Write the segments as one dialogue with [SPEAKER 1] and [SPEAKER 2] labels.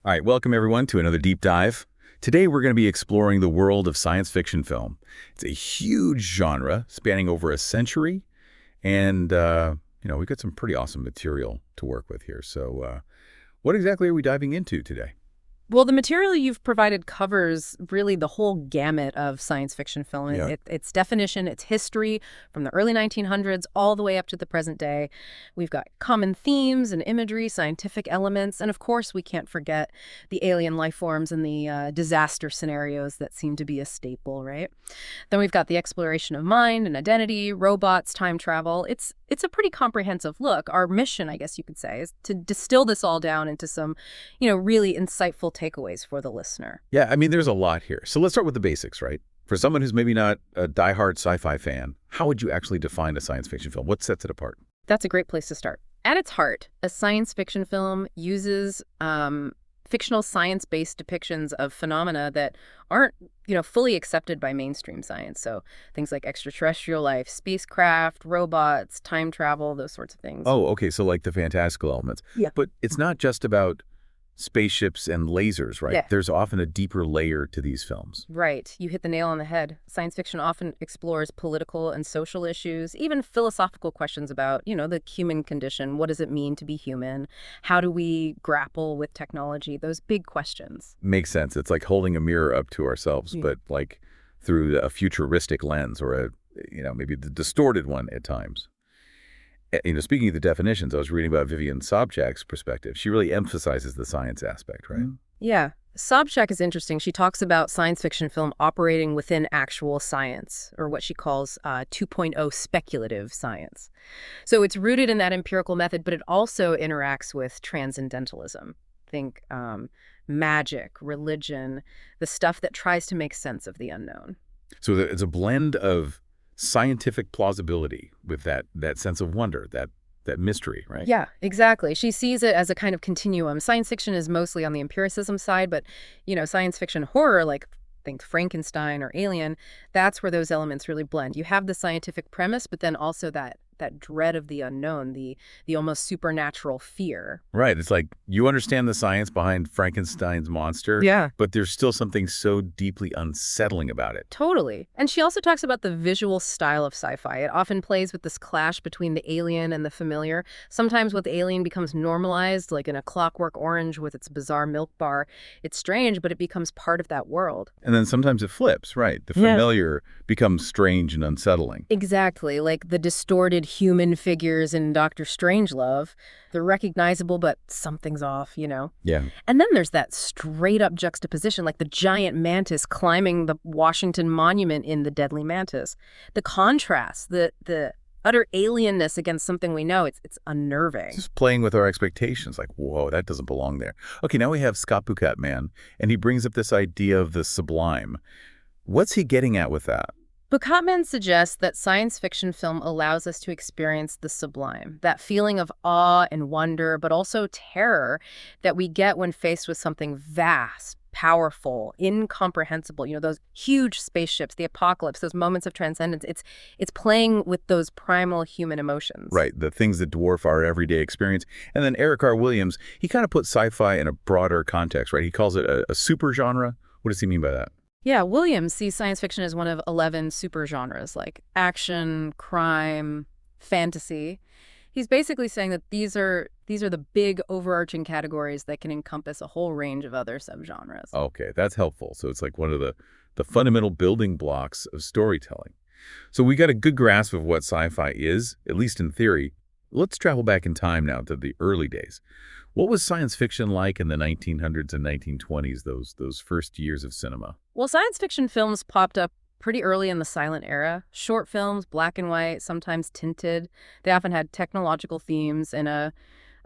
[SPEAKER 1] All right, welcome everyone to another deep dive. Today we're going to be exploring the world of science fiction film. It's a huge genre spanning over a century, and we've got some pretty awesome material to work with here. So what exactly are we diving into today?
[SPEAKER 2] Well, the material you've provided covers really the whole gamut of science fiction film.
[SPEAKER 1] Yeah.
[SPEAKER 2] Its definition, its history from the early 1900s all the way up to the present day. We've got common themes and imagery, scientific elements, and of course we can't forget the alien life forms and the disaster scenarios that seem to be a staple, right? Then we've got the exploration of mind and identity, robots, time travel. It's a pretty comprehensive look. Our mission, I guess you could say, is to distill this all down into some, really insightful takeaways for the listener.
[SPEAKER 1] Yeah, I mean, there's a lot here. So let's start with the basics, right? For someone who's maybe not a diehard sci-fi fan, how would you actually define a science fiction film? What sets it apart?
[SPEAKER 2] That's a great place to start. At its heart, a science fiction film uses fictional science-based depictions of phenomena that aren't, fully accepted by mainstream science. So things like extraterrestrial life, spacecraft, robots, time travel, those sorts of things.
[SPEAKER 1] Oh, okay, so like the fantastical elements.
[SPEAKER 2] Yeah.
[SPEAKER 1] But it's not just about spaceships and lasers, right?
[SPEAKER 2] Yeah.
[SPEAKER 1] There's often a deeper layer to these films.
[SPEAKER 2] Right. You hit the nail on the head. Science fiction often explores political and social issues, even philosophical questions about, the human condition. What does it mean to be human? How do we grapple with technology? Those big questions.
[SPEAKER 1] Makes sense. It's like holding a mirror up to ourselves, but like through a futuristic lens or maybe the distorted one at times. Speaking of the definitions, I was reading about Vivian Sobchak's perspective. She really emphasizes the science aspect, right?
[SPEAKER 2] Yeah. Sobchak is interesting. She talks about science fiction film operating within actual science, or what she calls 2.0 speculative science. So it's rooted in that empirical method, but it also interacts with transcendentalism. Think magic, religion, the stuff that tries to make sense of the unknown.
[SPEAKER 1] So it's a blend of scientific plausibility with that sense of wonder, that mystery, right?
[SPEAKER 2] Yeah, exactly. She sees it as a kind of continuum. Science fiction is mostly on the empiricism side, but, science fiction horror, like think Frankenstein or Alien, that's where those elements really blend. You have the scientific premise, but then also that dread of the unknown, the almost supernatural fear.
[SPEAKER 1] Right. It's like you understand the science behind Frankenstein's monster,
[SPEAKER 2] Yeah.
[SPEAKER 1] but there's still something so deeply unsettling about it.
[SPEAKER 2] Totally. And she also talks about the visual style of sci-fi. It often plays with this clash between the alien and the familiar. Sometimes what the alien becomes normalized, like in A Clockwork Orange with its bizarre milk bar. It's strange, but it becomes part of that world.
[SPEAKER 1] And then sometimes it flips, right? The familiar becomes strange and unsettling.
[SPEAKER 2] Exactly. Like the distorted human figures in Dr. Strangelove. They're recognizable, but something's off,
[SPEAKER 1] Yeah.
[SPEAKER 2] And then there's that straight-up juxtaposition, like the giant mantis climbing the Washington Monument in The Deadly Mantis. The contrast, the utter alienness against something we know, it's unnerving.
[SPEAKER 1] Just playing with our expectations, like, whoa, that doesn't belong there. Okay, now we have Scott Bucat, man, and he brings up this idea of the sublime. What's he getting at with that?
[SPEAKER 2] Buchatman suggests that science fiction film allows us to experience the sublime, that feeling of awe and wonder, but also terror that we get when faced with something vast, powerful, incomprehensible. Those huge spaceships, the apocalypse, those moments of transcendence. It's playing with those primal human emotions.
[SPEAKER 1] Right, the things that dwarf our everyday experience. And then Eric R. Williams, he kind of puts sci-fi in a broader context, right? He calls it a super genre. What does he mean by that?
[SPEAKER 2] Yeah, Williams sees science fiction as one of 11 supergenres, like action, crime, fantasy. He's basically saying that these are the big overarching categories that can encompass a whole range of other subgenres.
[SPEAKER 1] Okay, that's helpful. So it's like one of the fundamental building blocks of storytelling. So we got a good grasp of what sci-fi is, at least in theory. Let's travel back in time now to the early days. What was science fiction like in the 1900s and 1920s, those first years of cinema?
[SPEAKER 2] Well, science fiction films popped up pretty early in the silent era. Short films, black and white, sometimes tinted. They often had technological themes and a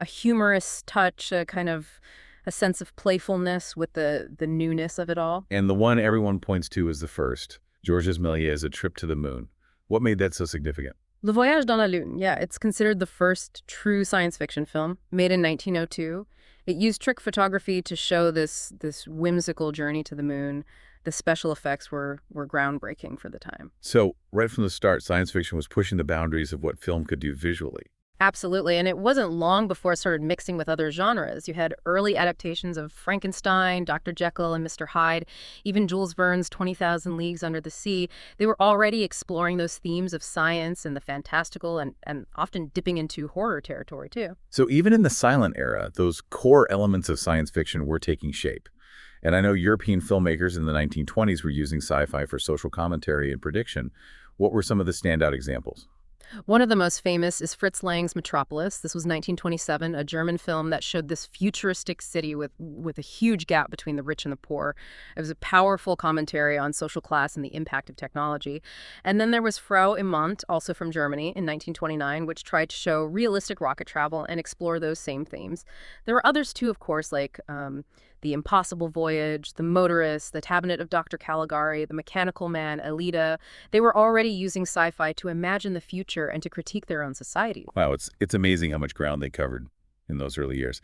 [SPEAKER 2] humorous touch, a kind of a sense of playfulness with the newness of it all.
[SPEAKER 1] And the one everyone points to is the first, Georges Méliès's A Trip to the Moon. What made that so significant?
[SPEAKER 2] Le Voyage dans la Lune, yeah, it's considered the first true science fiction film, made in 1902. It used trick photography to show this whimsical journey to the moon. The special effects were groundbreaking for the time.
[SPEAKER 1] So right from the start, science fiction was pushing the boundaries of what film could do visually.
[SPEAKER 2] Absolutely, and it wasn't long before it started mixing with other genres. You had early adaptations of Frankenstein, Dr. Jekyll and Mr. Hyde, even Jules Verne's 20,000 Leagues Under the Sea. They were already exploring those themes of science and the fantastical and often dipping into horror territory, too.
[SPEAKER 1] So even in the silent era, those core elements of science fiction were taking shape. And I know European filmmakers in the 1920s were using sci-fi for social commentary and prediction. What were some of the standout examples?
[SPEAKER 2] One of the most famous is Fritz Lang's Metropolis. This was 1927, a German film that showed this futuristic city with a huge gap between the rich and the poor. It was a powerful commentary on social class and the impact of technology. And then there was Frau im Mond, also from Germany, in 1929, which tried to show realistic rocket travel and explore those same themes. There were others, too, of course, like The Impossible Voyage, The Motorist, The Cabinet of Dr. Caligari, The Mechanical Man, Alita. They were already using sci-fi to imagine the future and to critique their own society.
[SPEAKER 1] Wow, it's amazing how much ground they covered in those early years.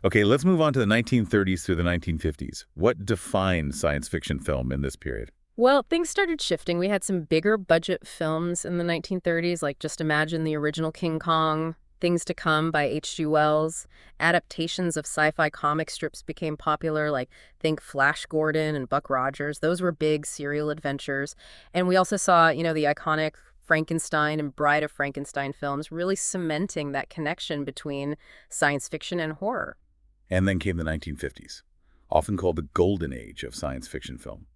[SPEAKER 1] Okay, let's move on to the 1930s through the 1950s. What defined science fiction film in this period?
[SPEAKER 2] Well, things started shifting. We had some bigger budget films in the 1930s, like just imagine the original King Kong, Things to Come by H.G. Wells. Adaptations of sci-fi comic strips became popular, like think Flash Gordon and Buck Rogers. Those were big serial adventures. And we also saw, the iconic Frankenstein and Bride of Frankenstein films really cementing that connection between science fiction and horror.
[SPEAKER 1] And then came the 1950s, often called the golden age of science fiction film.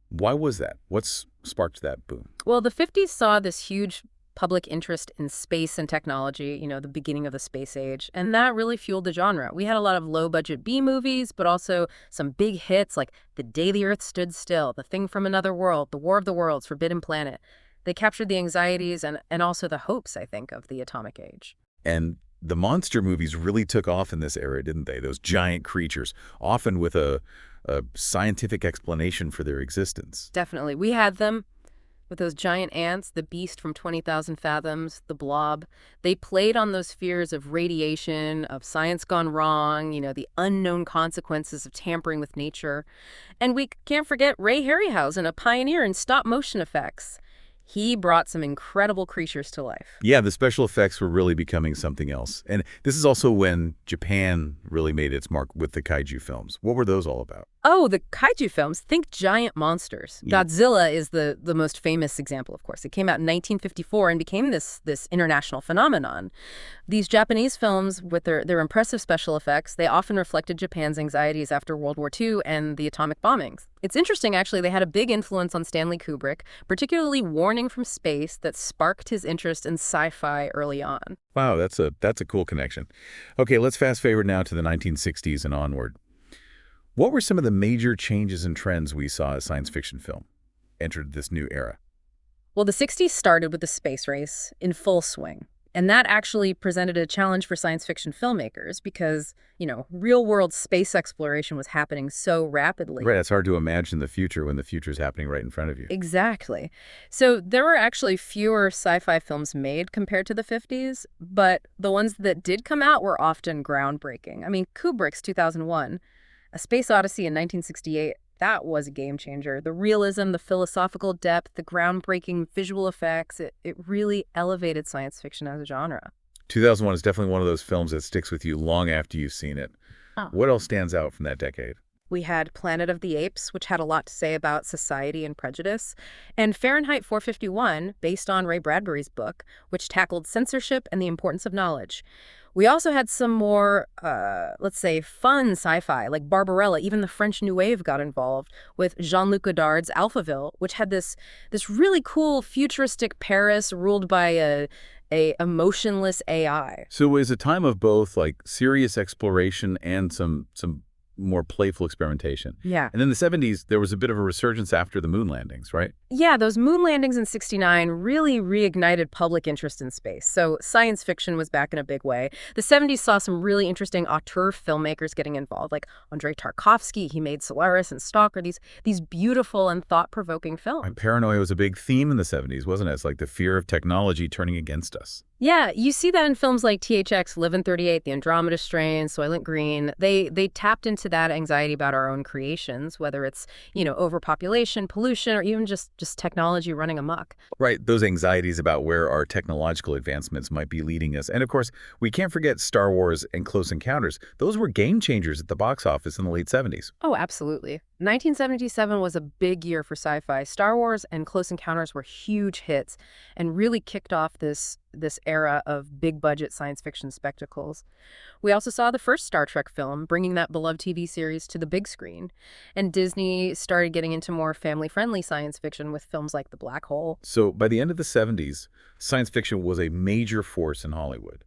[SPEAKER 1] Why was that? What's sparked that boom?
[SPEAKER 2] Well, the 50s saw this huge public interest in space and technology, the beginning of the space age, and that really fueled the genre. We had a lot of low-budget B-movies, but also some big hits like The Day the Earth Stood Still, The Thing from Another World, The War of the Worlds, Forbidden Planet. They captured the anxieties and also the hopes, I think, of the atomic age.
[SPEAKER 1] And the monster movies really took off in this era, didn't they? Those giant creatures, often with a scientific explanation for their existence.
[SPEAKER 2] Definitely. We had them. With those giant ants, the beast from 20,000 Fathoms, the blob. They played on those fears of radiation, of science gone wrong, the unknown consequences of tampering with nature. And we can't forget Ray Harryhausen, a pioneer in stop-motion effects. He brought some incredible creatures to life.
[SPEAKER 1] Yeah, the special effects were really becoming something else. And this is also when Japan really made its mark with the kaiju films. What were those all about?
[SPEAKER 2] Oh, the kaiju films. Think giant monsters.
[SPEAKER 1] Yeah.
[SPEAKER 2] Godzilla is the most famous example, of course. It came out in 1954 and became this international phenomenon. These Japanese films, with their impressive special effects, they often reflected Japan's anxieties after World War II and the atomic bombings. It's interesting, actually, they had a big influence on Stanley Kubrick, particularly Warning from Space, that sparked his interest in sci-fi early on.
[SPEAKER 1] Wow, that's a cool connection. Okay, let's fast forward now to the 1960s and onward. What were some of the major changes and trends we saw as science fiction film entered this new era?
[SPEAKER 2] Well, the 60s started with the space race in full swing. And that actually presented a challenge for science fiction filmmakers because, real-world space exploration was happening so rapidly.
[SPEAKER 1] Right, it's hard to imagine the future when the future is happening right in front of you.
[SPEAKER 2] Exactly. So there were actually fewer sci-fi films made compared to the 50s, but the ones that did come out were often groundbreaking. I mean, Kubrick's 2001, A Space Odyssey in 1968, that was a game changer. The realism, the philosophical depth, the groundbreaking visual effects, it really elevated science fiction as a genre.
[SPEAKER 1] 2001 is definitely one of those films that sticks with you long after you've seen it.
[SPEAKER 2] Oh.
[SPEAKER 1] What else stands out from that decade?
[SPEAKER 2] We had Planet of the Apes, which had a lot to say about society and prejudice, and Fahrenheit 451, based on Ray Bradbury's book, which tackled censorship and the importance of knowledge. We also had some more, let's say, fun sci-fi, like Barbarella. Even the French New Wave got involved with Jean-Luc Godard's Alphaville, which had this really cool futuristic Paris ruled by a emotionless AI.
[SPEAKER 1] So it was a time of both like serious exploration and some more playful experimentation.
[SPEAKER 2] Yeah.
[SPEAKER 1] And in the 70s, there was a bit of a resurgence after the moon landings, right?
[SPEAKER 2] Yeah, those moon landings in '69 really reignited public interest in space. So science fiction was back in a big way. The 70s saw some really interesting auteur filmmakers getting involved, like Andrei Tarkovsky. He made Solaris and Stalker, these beautiful and thought-provoking films.
[SPEAKER 1] And paranoia was a big theme in the 70s, wasn't it? It's like the fear of technology turning against us.
[SPEAKER 2] Yeah, you see that in films like THX, Live in 38, The Andromeda Strain, Soylent Green. They tapped into that anxiety about our own creations, whether it's, overpopulation, pollution, or even just just technology running amok.
[SPEAKER 1] Right, those anxieties about where our technological advancements might be leading us. And of course, we can't forget Star Wars and Close Encounters. Those were game changers at the box office in the late 70s.
[SPEAKER 2] Oh, absolutely. 1977 was a big year for sci-fi. Star Wars and Close Encounters were huge hits and really kicked off this era of big-budget science fiction spectacles. We also saw the first Star Trek film, bringing that beloved TV series to the big screen. And Disney started getting into more family-friendly science fiction with films like The Black Hole.
[SPEAKER 1] So by the end of the 70s, science fiction was a major force in Hollywood.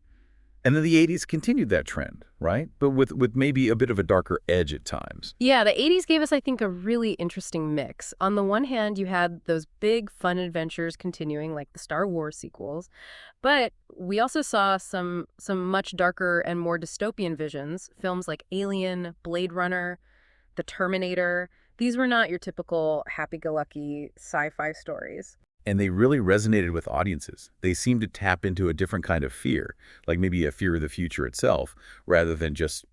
[SPEAKER 1] And then the 80s continued that trend, right? But with maybe a bit of a darker edge at times.
[SPEAKER 2] Yeah, the 80s gave us, I think, a really interesting mix. On the one hand, you had those big fun adventures continuing, like the Star Wars sequels. But we also saw some much darker and more dystopian visions, films like Alien, Blade Runner, The Terminator. These were not your typical happy-go-lucky sci-fi stories.
[SPEAKER 1] And they really resonated with audiences. They seemed to tap into a different kind of fear, like maybe a fear of the future itself, rather than just,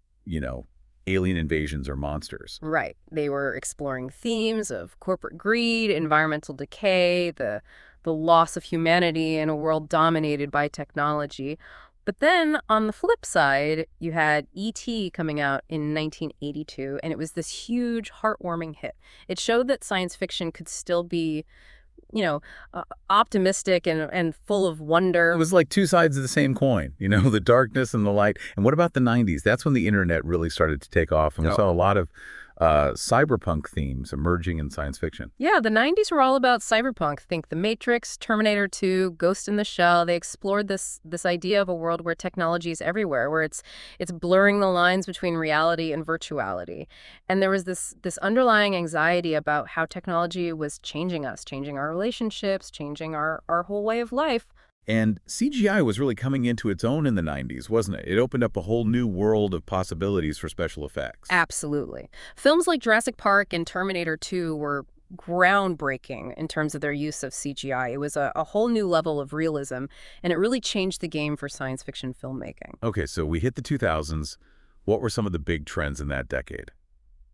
[SPEAKER 1] alien invasions or monsters.
[SPEAKER 2] Right. They were exploring themes of corporate greed, environmental decay, the loss of humanity in a world dominated by technology. But then, on the flip side, you had E.T. coming out in 1982, and it was this huge, heartwarming hit. It showed that science fiction could still be optimistic and full of wonder.
[SPEAKER 1] It was like two sides of the same coin, the darkness and the light. And what about the 90s? That's when the internet really started to take off, and we saw a lot of cyberpunk themes emerging in science fiction.
[SPEAKER 2] Yeah, the 90s were all about cyberpunk. Think The Matrix, Terminator 2, Ghost in the Shell. They explored this idea of a world where technology is everywhere, where it's blurring the lines between reality and virtuality. And there was this underlying anxiety about how technology was changing us, changing our relationships, changing our whole way of life.
[SPEAKER 1] And CGI was really coming into its own in the 90s, wasn't it? It opened up a whole new world of possibilities for special effects.
[SPEAKER 2] Absolutely. Films like Jurassic Park and Terminator 2 were groundbreaking in terms of their use of CGI. It was a whole new level of realism, and it really changed the game for science fiction filmmaking.
[SPEAKER 1] Okay, so we hit the 2000s. What were some of the big trends in that decade?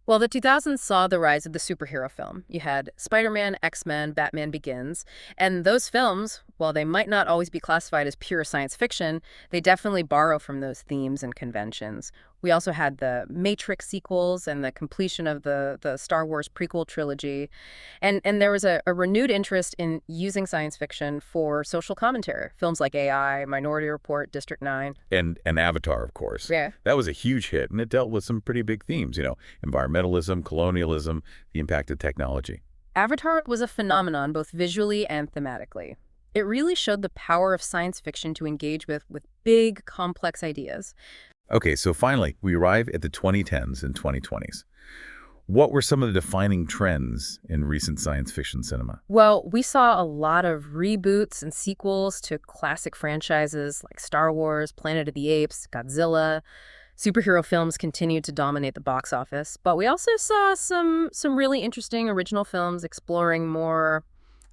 [SPEAKER 2] Well, the 2000s saw the rise of the superhero film. You had Spider-Man, X-Men, Batman Begins. And those films, while they might not always be classified as pure science fiction, they definitely borrow from those themes and conventions. We also had the Matrix sequels and the completion of the Star Wars prequel trilogy. And there was a renewed interest in using science fiction for social commentary. Films like AI, Minority Report, District 9.
[SPEAKER 1] And Avatar, of course.
[SPEAKER 2] Yeah.
[SPEAKER 1] That was a huge hit, and it dealt with some pretty big themes, environmentalism, colonialism, the impact of technology.
[SPEAKER 2] Avatar was a phenomenon both visually and thematically. It really showed the power of science fiction to engage with big, complex ideas.
[SPEAKER 1] Okay, so finally, we arrive at the 2010s and 2020s. What were some of the defining trends in recent science fiction cinema?
[SPEAKER 2] Well, we saw a lot of reboots and sequels to classic franchises like Star Wars, Planet of the Apes, Godzilla. Superhero films continued to dominate the box office, but we also saw some really interesting original films exploring more,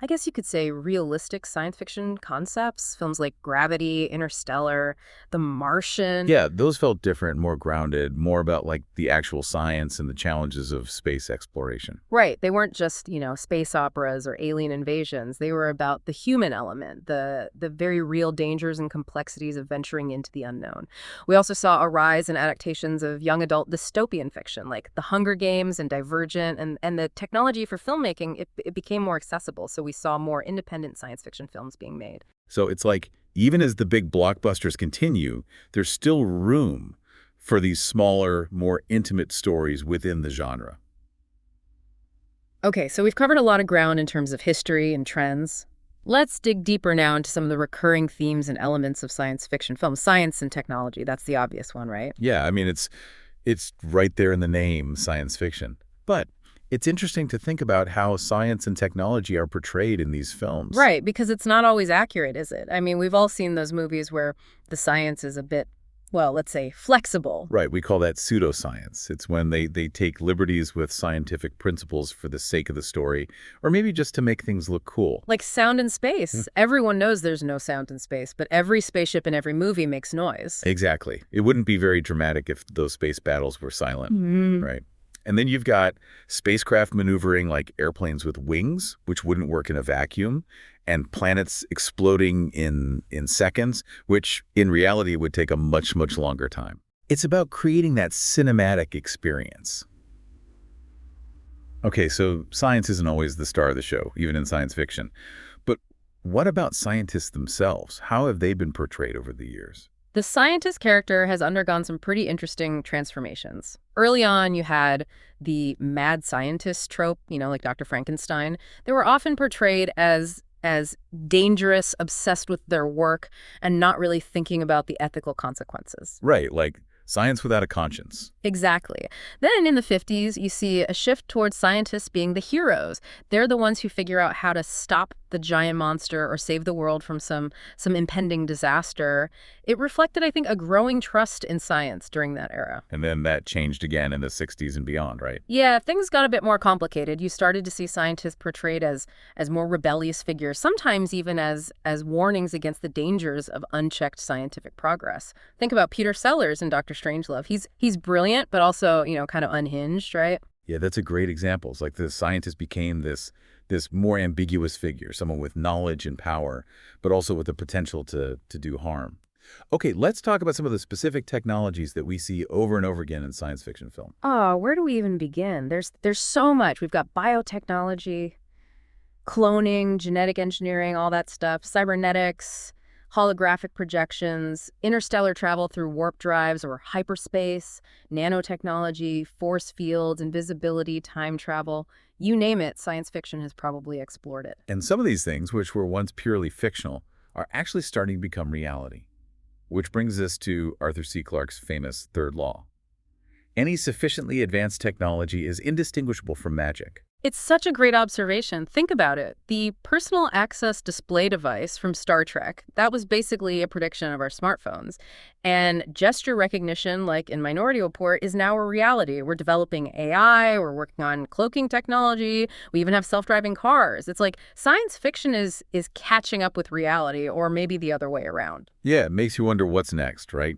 [SPEAKER 2] I guess you could say, realistic science fiction concepts. Films like Gravity, Interstellar, The Martian.
[SPEAKER 1] Yeah, those felt different, more grounded, more about like the actual science and the challenges of space exploration.
[SPEAKER 2] Right. They weren't just, space operas or alien invasions. They were about the human element, the very real dangers and complexities of venturing into the unknown. We also saw a rise in adaptations of young adult dystopian fiction like The Hunger Games and Divergent, and the technology for filmmaking, it became more accessible. So we saw more independent science fiction films being made.
[SPEAKER 1] So it's like, even as the big blockbusters continue, there's still room for these smaller, more intimate stories within the genre.
[SPEAKER 2] Okay, so we've covered a lot of ground in terms of history and trends. Let's dig deeper now into some of the recurring themes and elements of science fiction films. Science and technology, that's the obvious one, right?
[SPEAKER 1] Yeah, I mean, it's right there in the name, science fiction. But it's interesting to think about how science and technology are portrayed in these films.
[SPEAKER 2] Right, because it's not always accurate, is it? I mean, we've all seen those movies where the science is a bit, well, let's say, flexible.
[SPEAKER 1] Right, we call that pseudoscience. It's when they take liberties with scientific principles for the sake of the story, or maybe just to make things look cool.
[SPEAKER 2] Like sound in space. Everyone knows there's no sound in space, but every spaceship in every movie makes noise.
[SPEAKER 1] Exactly. It wouldn't be very dramatic if those space battles were silent, right? And then you've got spacecraft maneuvering like airplanes with wings, which wouldn't work in a vacuum, and planets exploding in seconds, which in reality would take a much, much longer time. It's about creating that cinematic experience. Okay, so science isn't always the star of the show, even in science fiction. But what about scientists themselves? How have they been portrayed over the years?
[SPEAKER 2] The scientist character has undergone some pretty interesting transformations. Early on, you had the mad scientist trope, like Dr. Frankenstein. They were often portrayed as dangerous, obsessed with their work, and not really thinking about the ethical consequences.
[SPEAKER 1] Right, like science without a conscience.
[SPEAKER 2] Exactly. Then in the 50s, you see a shift towards scientists being the heroes. They're the ones who figure out how to stop the giant monster or save the world from some impending disaster. It reflected, I think, a growing trust in science during that era.
[SPEAKER 1] And then that changed again in the 60s and beyond, right?
[SPEAKER 2] Yeah, things got a bit more complicated. You started to see scientists portrayed as more rebellious figures, sometimes even as warnings against the dangers of unchecked scientific progress. Think about Peter Sellers in Dr. Strangelove. He's brilliant, but also, kind of unhinged, right?
[SPEAKER 1] Yeah, that's a great example. It's like the scientist became this more ambiguous figure, someone with knowledge and power, but also with the potential to do harm. Okay, let's talk about some of the specific technologies that we see over and over again in science fiction film.
[SPEAKER 2] Oh, where do we even begin? There's so much. We've got biotechnology, cloning, genetic engineering, all that stuff, cybernetics, holographic projections, interstellar travel through warp drives or hyperspace, nanotechnology, force fields, invisibility, time travel. You name it, science fiction has probably explored it.
[SPEAKER 1] And some of these things, which were once purely fictional, are actually starting to become reality. Which brings us to Arthur C. Clarke's famous third law. Any sufficiently advanced technology is indistinguishable from magic.
[SPEAKER 2] It's such a great observation. Think about it. The personal access display device from Star Trek, that was basically a prediction of our smartphones. And gesture recognition, like in Minority Report, is now a reality. We're developing AI, we're working on cloaking technology, we even have self-driving cars. It's like science fiction is catching up with reality, or maybe the other way around.
[SPEAKER 1] Yeah, it makes you wonder what's next, right?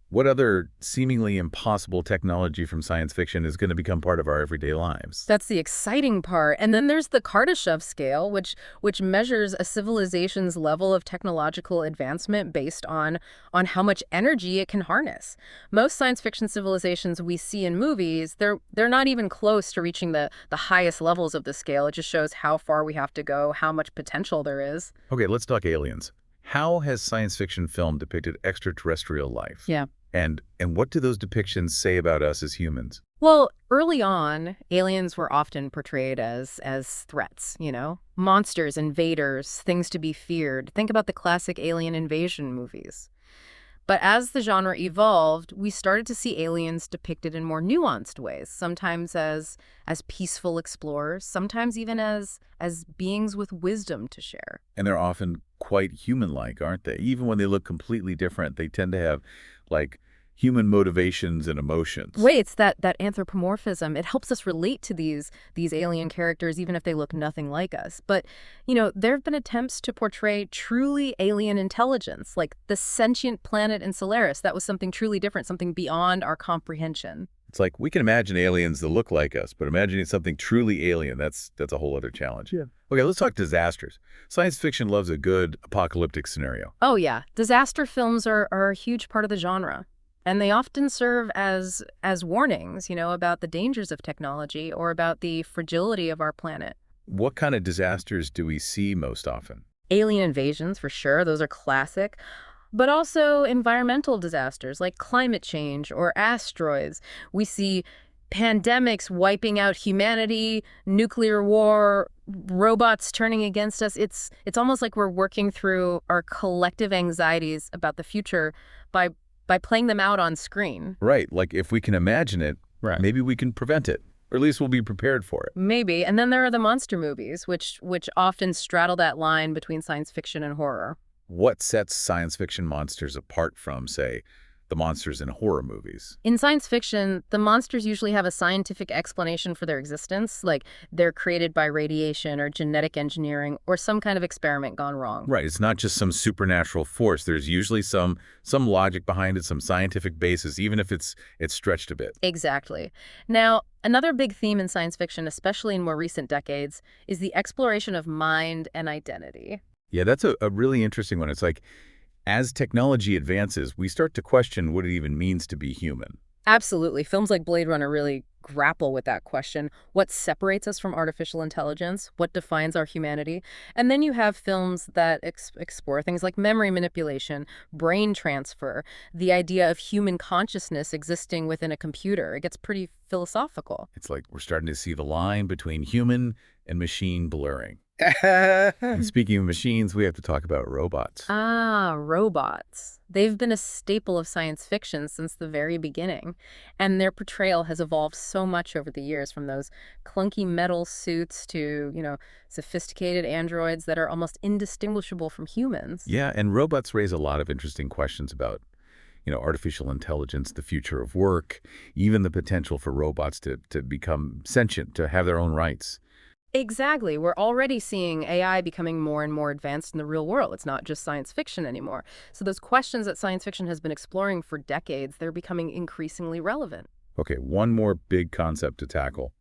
[SPEAKER 1] What other seemingly impossible technology from science fiction is going to become part of our everyday lives?
[SPEAKER 2] That's the exciting part. And then there's the Kardashev scale, which measures a civilization's level of technological advancement based on how much energy it can harness. Most science fiction civilizations we see in movies, they're not even close to reaching the highest levels of the scale. It just shows how far we have to go, how much potential there is.
[SPEAKER 1] Okay, let's talk aliens. How has science fiction film depicted extraterrestrial life?
[SPEAKER 2] Yeah.
[SPEAKER 1] And what do those depictions say about us as humans?
[SPEAKER 2] Well, early on, aliens were often portrayed as threats, monsters, invaders, things to be feared. Think about the classic alien invasion movies. But as the genre evolved, we started to see aliens depicted in more nuanced ways, sometimes as peaceful explorers, sometimes even as beings with wisdom to share.
[SPEAKER 1] And they're often quite human-like, aren't they? Even when they look completely different, they tend to have, like, human motivations and emotions.
[SPEAKER 2] Wait, it's that anthropomorphism. It helps us relate to these alien characters, even if they look nothing like us. But, there have been attempts to portray truly alien intelligence, like the sentient planet in Solaris. That was something truly different, something beyond our comprehension.
[SPEAKER 1] It's like we can imagine aliens that look like us, but imagining something truly alien, that's a whole other challenge.
[SPEAKER 2] Yeah.
[SPEAKER 1] Okay, let's talk disasters. Science fiction loves a good apocalyptic scenario.
[SPEAKER 2] Oh, yeah. Disaster films are a huge part of the genre. And they often serve as warnings, about the dangers of technology or about the fragility of our planet.
[SPEAKER 1] What kind of disasters do we see most often?
[SPEAKER 2] Alien invasions, for sure. Those are classic. But also environmental disasters like climate change or asteroids. We see pandemics wiping out humanity, nuclear war, robots turning against us. It's almost like we're working through our collective anxieties about the future by playing them out on screen.
[SPEAKER 1] Right. Like if we can imagine it,
[SPEAKER 3] Right.
[SPEAKER 1] maybe we can prevent it. Or at least we'll be prepared for it.
[SPEAKER 2] Maybe. And then there are the monster movies, which often straddle that line between science fiction and horror.
[SPEAKER 1] What sets science fiction monsters apart from, say, the monsters in horror movies.
[SPEAKER 2] In science fiction, the monsters usually have a scientific explanation for their existence, like they're created by radiation or genetic engineering or some kind of experiment gone wrong.
[SPEAKER 1] Right, it's not just some supernatural force. There's usually some logic behind it, some scientific basis, even if it's stretched a bit.
[SPEAKER 2] Exactly. Now, another big theme in science fiction, especially in more recent decades, is the exploration of mind and identity.
[SPEAKER 1] Yeah, that's a really interesting one. It's like, as technology advances, we start to question what it even means to be human.
[SPEAKER 2] Absolutely. Films like Blade Runner really grapple with that question. What separates us from artificial intelligence? What defines our humanity? And then you have films that explore things like memory manipulation, brain transfer, the idea of human consciousness existing within a computer. It gets pretty philosophical.
[SPEAKER 1] It's like we're starting to see the line between human and machine blurring. And speaking of machines, we have to talk about robots.
[SPEAKER 2] Ah, robots. They've been a staple of science fiction since the very beginning, and their portrayal has evolved so much over the years, from those clunky metal suits to, sophisticated androids that are almost indistinguishable from humans.
[SPEAKER 1] Yeah, and robots raise a lot of interesting questions about, artificial intelligence, the future of work, even the potential for robots to become sentient, to have their own rights.
[SPEAKER 2] Exactly. We're already seeing AI becoming more and more advanced in the real world. It's not just science fiction anymore. So those questions that science fiction has been exploring for decades, they're becoming increasingly relevant.
[SPEAKER 1] Okay, one more big concept to tackle: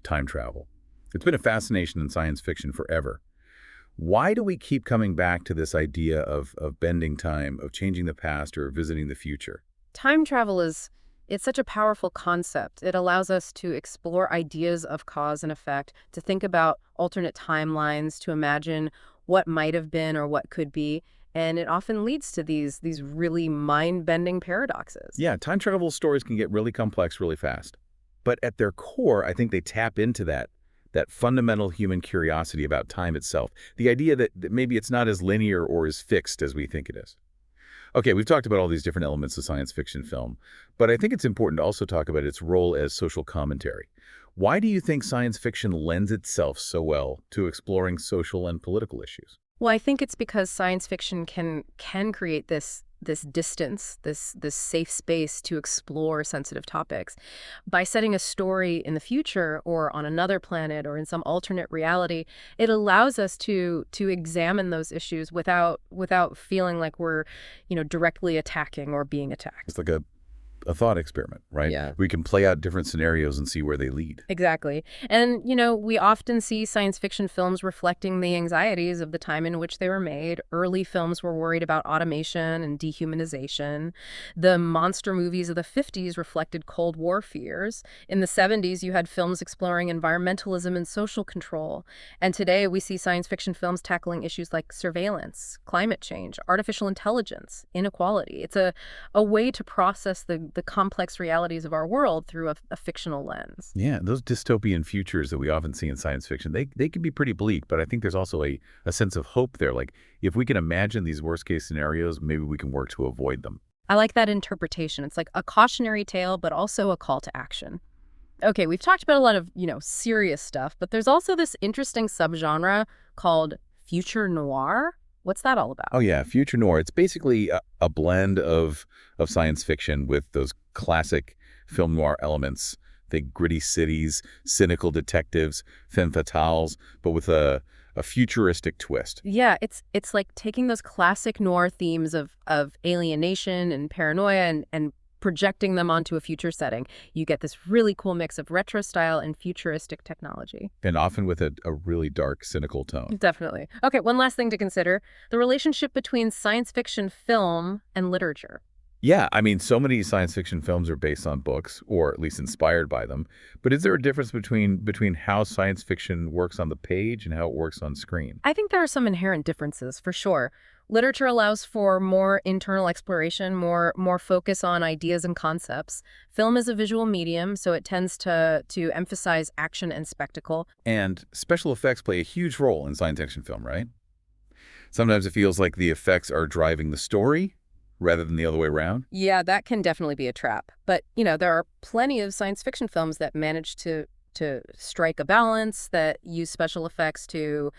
[SPEAKER 1] time travel. It's been a fascination in science fiction forever. Why do we keep coming back to this idea of bending time, of changing the past or visiting the future?
[SPEAKER 2] Time travel it's such a powerful concept. It allows us to explore ideas of cause and effect, to think about alternate timelines, to imagine what might have been or what could be. And it often leads to these really mind-bending paradoxes.
[SPEAKER 1] Yeah, time travel stories can get really complex really fast. But at their core, I think they tap into that fundamental human curiosity about time itself. The idea that maybe it's not as linear or as fixed as we think it is. Okay, we've talked about all these different elements of science fiction film, but I think it's important to also talk about its role as social commentary. Why do you think science fiction lends itself so well to exploring social and political issues?
[SPEAKER 2] Well, I think it's because science fiction can create this distance, this safe space to explore sensitive topics. By setting a story in the future or on another planet or in some alternate reality, it allows us to examine those issues without feeling like we're, directly attacking or being attacked.
[SPEAKER 1] It's like a thought experiment, right?
[SPEAKER 2] Yeah.
[SPEAKER 1] We can play out different scenarios and see where they lead.
[SPEAKER 2] Exactly. And, we often see science fiction films reflecting the anxieties of the time in which they were made. Early films were worried about automation and dehumanization. The monster movies of the 50s reflected Cold War fears. In the 70s, you had films exploring environmentalism and social control. And today, we see science fiction films tackling issues like surveillance, climate change, artificial intelligence, inequality. It's a way to process the complex realities of our world through a fictional lens.
[SPEAKER 1] Yeah, those dystopian futures that we often see in science fiction, they can be pretty bleak, but I think there's also a sense of hope there. Like, if we can imagine these worst-case scenarios, maybe we can work to avoid them.
[SPEAKER 2] I like that interpretation. It's like a cautionary tale, but also a call to action. Okay, we've talked about a lot of, serious stuff, but there's also this interesting subgenre called future noir. What's that all about?
[SPEAKER 1] Oh yeah, future noir. It's basically a blend of science fiction with those classic film noir elements. Think gritty cities, cynical detectives, femme fatales, but with a futuristic twist.
[SPEAKER 2] Yeah, it's like taking those classic noir themes of alienation and paranoia and projecting them onto a future setting. You get this really cool mix of retro style and futuristic technology.
[SPEAKER 1] And often with a really dark, cynical tone.
[SPEAKER 2] Definitely. Okay, one last thing to consider, the relationship between science fiction film and literature.
[SPEAKER 1] Yeah, I mean, so many science fiction films are based on books, or at least inspired by them. But is there a difference between how science fiction works on the page and how it works on screen?
[SPEAKER 2] I think there are some inherent differences, for sure. Literature allows for more internal exploration, more focus on ideas and concepts. Film is a visual medium, so it tends to emphasize action and spectacle.
[SPEAKER 1] And special effects play a huge role in science fiction film, right? Sometimes it feels like the effects are driving the story rather than the other way around.
[SPEAKER 2] Yeah, that can definitely be a trap. But, there are plenty of science fiction films that manage to to strike a balance, that use special effects to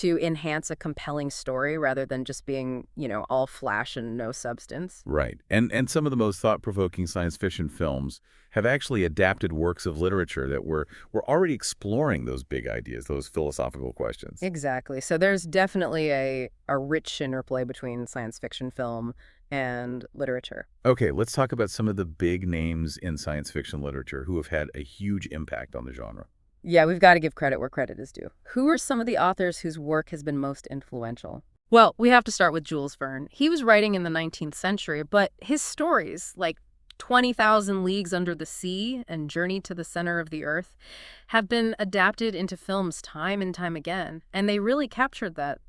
[SPEAKER 2] enhance a compelling story rather than just being, all flash and no substance.
[SPEAKER 1] Right. And some of the most thought-provoking science fiction films have actually adapted works of literature that were already exploring those big ideas, those philosophical questions.
[SPEAKER 2] Exactly. So there's definitely a rich interplay between science fiction film and literature.
[SPEAKER 1] Okay, let's talk about some of the big names in science fiction literature who have had a huge impact on the genre.
[SPEAKER 2] Yeah, we've got to give credit where credit is due. Who are some of the authors whose work has been most influential? Well, we have to start with Jules Verne. He was writing in the 19th century, but his stories, like 20,000 Leagues Under the Sea and Journey to the Center of the Earth, have been adapted into films time and time again. And they really captured that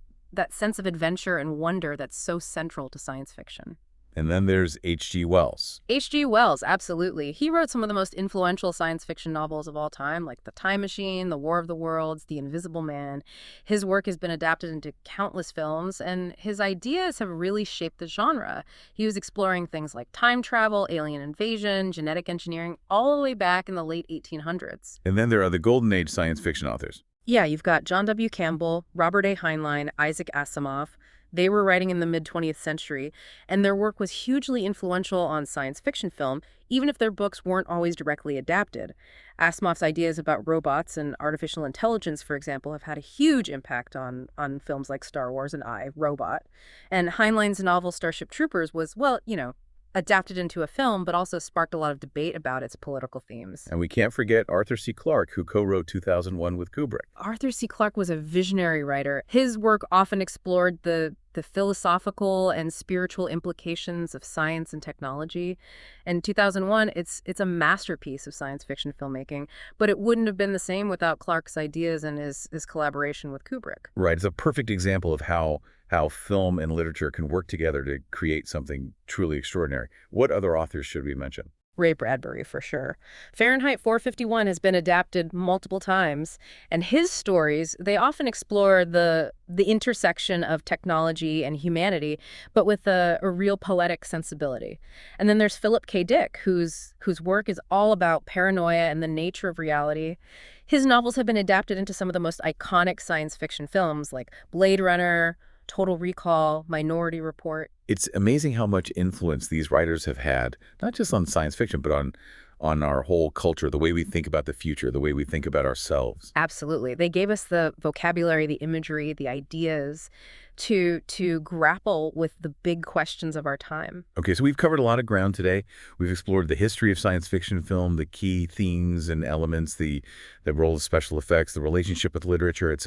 [SPEAKER 2] sense of adventure and wonder that's so central to science fiction.
[SPEAKER 1] And then there's H.G. Wells.
[SPEAKER 2] H.G. Wells, absolutely. He wrote some of the most influential science fiction novels of all time, like The Time Machine, The War of the Worlds, The Invisible Man. His work has been adapted into countless films, and his ideas have really shaped the genre. He was exploring things like time travel, alien invasion, genetic engineering, all the way back in the late 1800s.
[SPEAKER 1] And then there are the Golden Age science fiction authors.
[SPEAKER 2] Yeah, you've got John W. Campbell, Robert A. Heinlein, Isaac Asimov. They were writing in the mid-20th century, and their work was hugely influential on science fiction film, even if their books weren't always directly adapted. Asimov's ideas about robots and artificial intelligence, for example, have had a huge impact on films like Star Wars and I, Robot. And Heinlein's novel Starship Troopers was, well, adapted into a film, but also sparked a lot of debate about its political themes.
[SPEAKER 1] And we can't forget Arthur C. Clarke, who co-wrote 2001 with Kubrick.
[SPEAKER 2] Arthur C. Clarke was a visionary writer. His work often explored the philosophical and spiritual implications of science and technology. And 2001, it's a masterpiece of science fiction filmmaking, but it wouldn't have been the same without Clarke's ideas and his collaboration with Kubrick.
[SPEAKER 1] Right. It's a perfect example of how film and literature can work together to create something truly extraordinary. What other authors should we mention?
[SPEAKER 2] Ray Bradbury, for sure. Fahrenheit 451 has been adapted multiple times, and his stories, they often explore the intersection of technology and humanity, but with a real poetic sensibility. And then there's Philip K. Dick, whose work is all about paranoia and the nature of reality. His novels have been adapted into some of the most iconic science fiction films, like Blade Runner, Total Recall, Minority Report.
[SPEAKER 1] It's amazing how much influence these writers have had, not just on science fiction, but on our whole culture, the way we think about the future, the way we think about ourselves.
[SPEAKER 2] Absolutely. They gave us the vocabulary, the imagery, the ideas to grapple with the big questions of our time.
[SPEAKER 1] Okay, so we've covered a lot of ground today. We've explored the history of science fiction film, the key themes and elements, the role of special effects, the relationship with literature. It's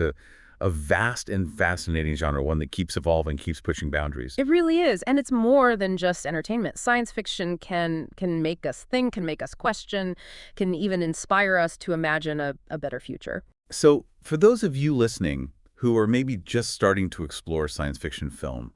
[SPEAKER 1] a vast and fascinating genre, one that keeps evolving, keeps pushing boundaries.
[SPEAKER 2] It really is. And it's more than just entertainment. Science fiction can make us think, can make us question, can even inspire us to imagine a better future.
[SPEAKER 1] So for those of you listening who are maybe just starting to explore science fiction film,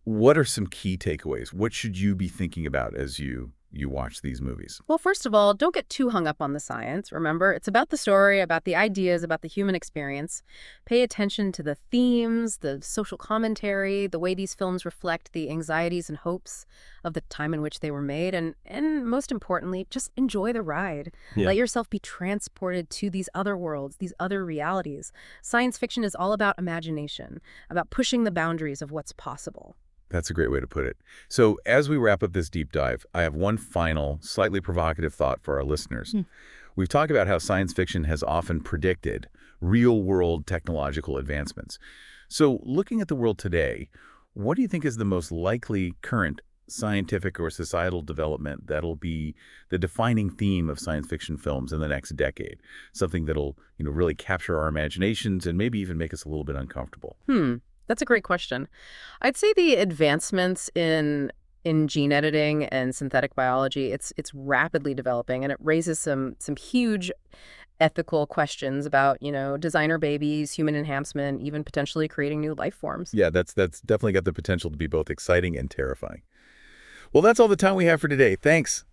[SPEAKER 1] what are some key takeaways? What should you be thinking about as you watch these movies?
[SPEAKER 2] Well, first of all, don't get too hung up on the science. Remember, it's about the story, about the ideas, about the human experience. Pay attention to the themes, the social commentary, the way these films reflect the anxieties and hopes of the time in which they were made. And most importantly, just enjoy the ride.
[SPEAKER 1] Yeah.
[SPEAKER 2] Let yourself be transported to these other worlds, these other realities. Science fiction is all about imagination, about pushing the boundaries of what's possible.
[SPEAKER 1] That's a great way to put it. So as we wrap up this deep dive, I have one final, slightly provocative thought for our listeners. We've talked about how science fiction has often predicted real-world technological advancements. So looking at the world today, what do you think is the most likely current scientific or societal development that'll be the defining theme of science fiction films in the next decade? Something that'll, really capture our imaginations and maybe even make us a little bit uncomfortable.
[SPEAKER 2] That's a great question. I'd say the advancements in gene editing and synthetic biology, it's rapidly developing, and it raises some huge ethical questions about, designer babies, human enhancement, even potentially creating new life forms.
[SPEAKER 1] Yeah, that's definitely got the potential to be both exciting and terrifying. Well, that's all the time we have for today. Thanks.